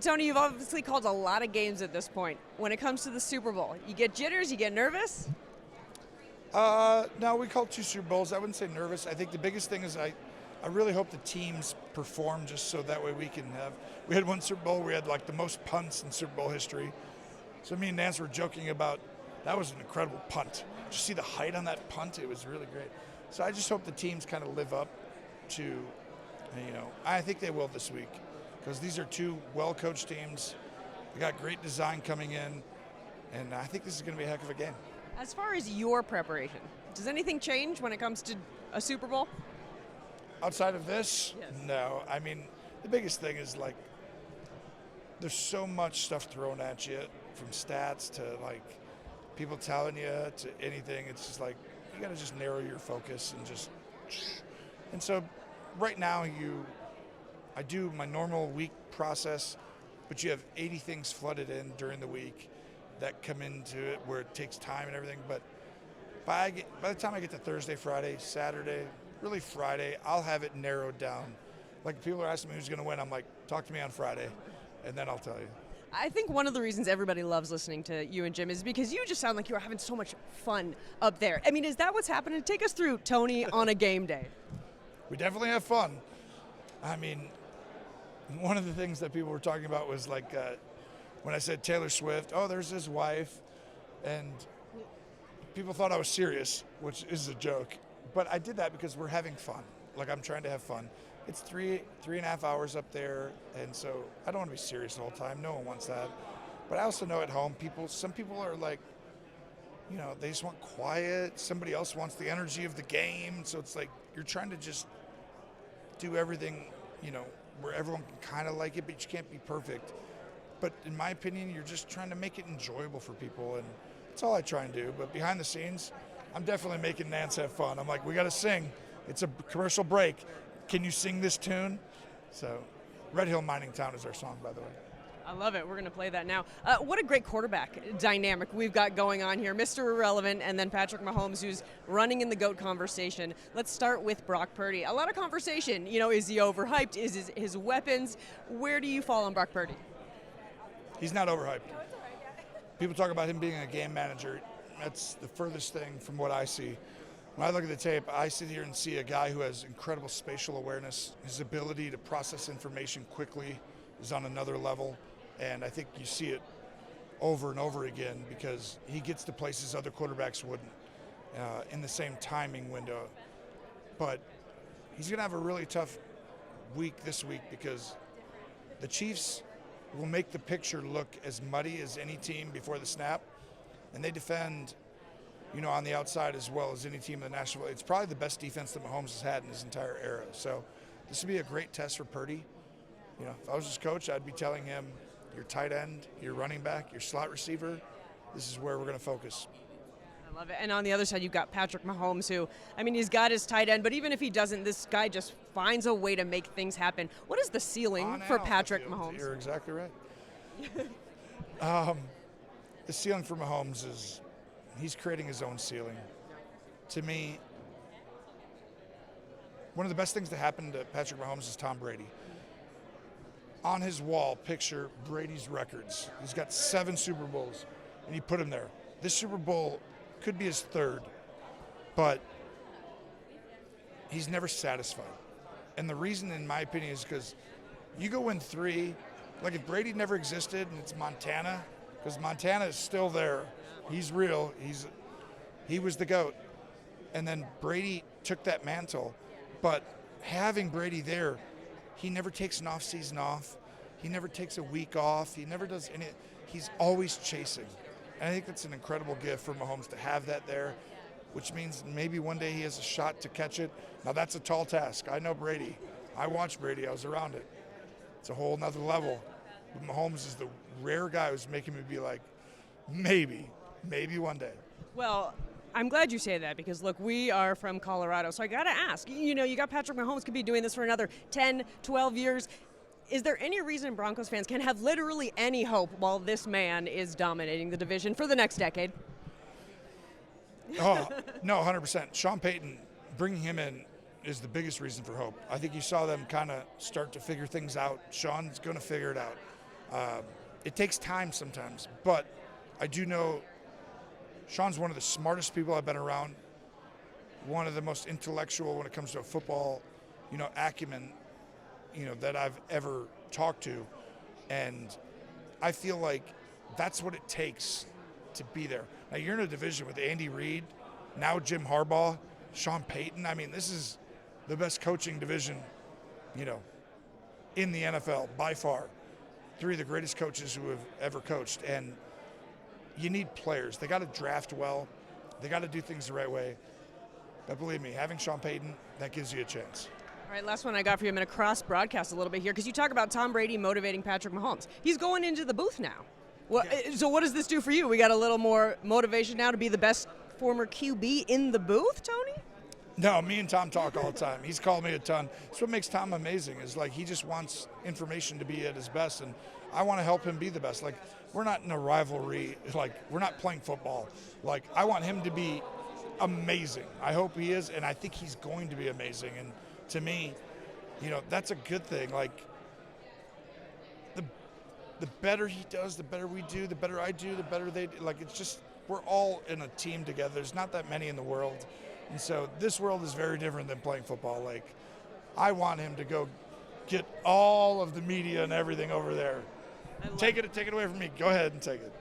Tony, you've obviously called a lot of games at this point. When it comes to the Super Bowl, you get jitters, you get nervous? No, we called 2 Super Bowls. I wouldn't say nervous. I think the biggest thing is I really hope the teams perform just so that way we can have. We had one Super Bowl where we had like the most punts in Super Bowl history. So me and Nance were joking about that was an incredible punt. Did you see the height on that punt? It was really great. So I just hope the teams kind of live up to, I think they will this week because these are 2 well-coached teams. They got great design coming in, and I think this is going to be a heck of a game. As far as your preparation, does anything change when it comes to a Super Bowl? Outside of this, Yes. No. I mean, the biggest thing is like there's so much stuff thrown at you from stats to like people telling you to anything. It's just like you got to just narrow your focus and so right now I do my normal week process, but you have 80 things flooded in during the week that come into it where it takes time and everything. But by the time I get to Thursday, Friday, Saturday, really Friday, I'll have it narrowed down. Like people are asking me who's going to win, I'm like, talk to me on Friday, and then I'll tell you. I think one of the reasons everybody loves listening to you and Jim is because you just sound like you are having so much fun up there. I mean, is that what's happening? Take us through Tony on a game day. We definitely have fun. I mean, one of the things that people were talking about was like when I said Taylor Swift, oh, there's his wife, and people thought I was serious, which is a joke. But I did that because we're having fun. Like I'm trying to have fun. It's 3.5 hours up there, and so I don't want to be serious the whole time. No one wants that. But I also know at home, some people are like, they just want quiet. Somebody else wants the energy of the game. So it's like you're trying to just do everything, where everyone can kind of like it, but you can't be perfect. But in my opinion, you're just trying to make it enjoyable for people, and that's all I try and do. But behind the scenes, I'm definitely making Nance have fun. I'm like, we got to sing. It's a commercial break. Can you sing this tune? So Red Hill Mining Town is our song, by the way. I love it. We're going to play that now. What a great quarterback dynamic we've got going on here. Mr. Irrelevant and then Patrick Mahomes, who's running in the GOAT conversation. Let's start with Brock Purdy. A lot of conversation. Is he overhyped? Is his weapons? Where do you fall on Brock Purdy? He's not overhyped. People talk about him being a game manager. That's the furthest thing from what I see. When I look at the tape, I sit here and see a guy who has incredible spatial awareness. His ability to process information quickly is on another level. And I think you see it over and over again because he gets to places other quarterbacks wouldn't in the same timing window. But he's going to have a really tough week this week because the Chiefs will make the picture look as muddy as any team before the snap. And they defend, on the outside as well as any team in the National. It's probably the best defense that Mahomes has had in his entire era. So this would be a great test for Purdy. If I was his coach, I'd be telling him, your tight end, your running back, your slot receiver, this is where we're going to focus. I love it. And on the other side, you've got Patrick Mahomes, who, he's got his tight end, but even if he doesn't, this guy just finds a way to make things happen. What is the ceiling for Patrick Mahomes? You're exactly right. The ceiling for Mahomes is he's creating his own ceiling. To me, one of the best things to happen to Patrick Mahomes is Tom Brady. On his wall, picture Brady's records. He's got 7 Super Bowls, and he put him there. This Super Bowl could be his 3rd, but he's never satisfied. And the reason, in my opinion, is because you go win 3, like if Brady never existed and it's Montana, because Montana is still there. He's real. He was the GOAT. And then Brady took that mantle. But having Brady there, he never takes an off-season off. He never takes a week off. He never does any. He's always chasing. And I think that's an incredible gift for Mahomes to have that there, which means maybe one day he has a shot to catch it. Now, that's a tall task. I know Brady. I watched Brady. I was around it. It's a whole nother level. But Mahomes is the rare guy who's making me be like, maybe one day. Well, I'm glad you say that because, look, we are from Colorado, so I got to ask. You got Patrick Mahomes could be doing this for another 10, 12 years. Is there any reason Broncos fans can have literally any hope while this man is dominating the division for the next decade? Oh, no, 100%. Sean Payton, bringing him in is the biggest reason for hope. I think you saw them kind of start to figure things out. Sean's going to figure it out. It takes time sometimes, but I do know Sean's one of the smartest people I've been around, one of the most intellectual when it comes to a football, acumen, that I've ever talked to. And I feel like that's what it takes to be there. Now, you're in a division with Andy Reid, now Jim Harbaugh, Sean Payton. I mean, this is the best coaching division, in the NFL by far. Three of the greatest coaches who have ever coached. And you need players. They got to draft well. They got to do things the right way. But believe me, having Sean Payton, that gives you a chance. All right, last one I got for you. I'm going to cross-broadcast a little bit here because you talk about Tom Brady motivating Patrick Mahomes. He's going into the booth now. So what does this do for you? We got a little more motivation now to be the best former QB in the booth, Tony? No, me and Tom talk all the time. He's called me a ton. That's what makes Tom amazing, is like he just wants information to be at his best, and I want to help him be the best. Like, we're not in a rivalry. Like, we're not playing football. Like, I want him to be amazing. I hope he is, and I think he's going to be amazing. And to me, that's a good thing. Like, the better he does, the better we do, the better I do, the better they do. Like, it's just, we're all in a team together. There's not that many in the world. And so this world is very different than playing football. Like, I want him to go get all of the media and everything over there. Take it away from me. Go ahead and take it.